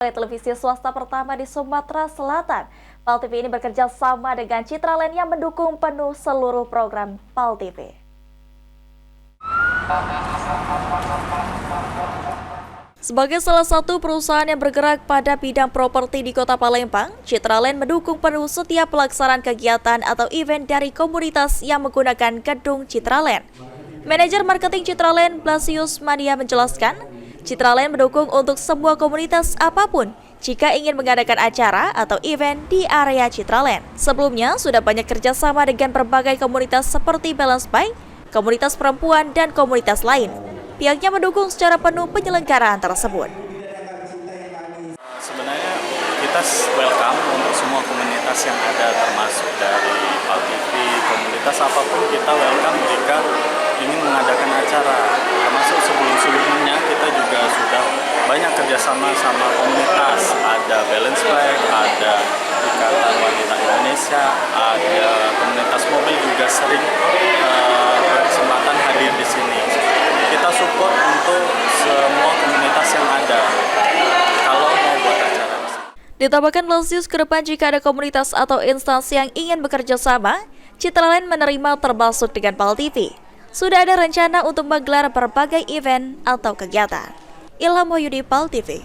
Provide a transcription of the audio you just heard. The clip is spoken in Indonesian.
Televisi swasta pertama di Sumatera Selatan. PAL TV ini bekerja sama dengan Citraland yang mendukung penuh seluruh program PAL TV. Sebagai salah satu perusahaan yang bergerak pada bidang properti di Kota Palembang, Citraland mendukung penuh setiap pelaksanaan kegiatan atau event dari komunitas yang menggunakan gedung Citraland. Manajer marketing Citraland, Blasius Mania menjelaskan, Citraland mendukung untuk semua komunitas apapun jika ingin mengadakan acara atau event di area Citraland. Sebelumnya, sudah banyak kerjasama dengan berbagai komunitas seperti Balance Bike, komunitas perempuan, dan komunitas lain. Pihaknya mendukung secara penuh penyelenggaraan tersebut. Sebenarnya kita welcome untuk semua komunitas yang ada, termasuk dari PAL TV, komunitas apapun kita welcome jika ingin mengadakan acara. Termasuk sebelum-sebelumnya kita juga sudah banyak kerjasama sama komunitas, ada Balance Bike, ada Ikatan Wanita Indonesia, ada komunitas mobil juga sering berkesempatan hadir di sini. Kita support untuk semua komunitas yang ada kalau mau buat acara. Ditambahkan Blasius, ke depan jika ada komunitas atau instansi yang ingin bekerja sama, Citraland menerima termasuk dengan PAL TV. Sudah ada rencana untuk menggelar berbagai event atau kegiatan. Ilham Wahyudi, PAL TV.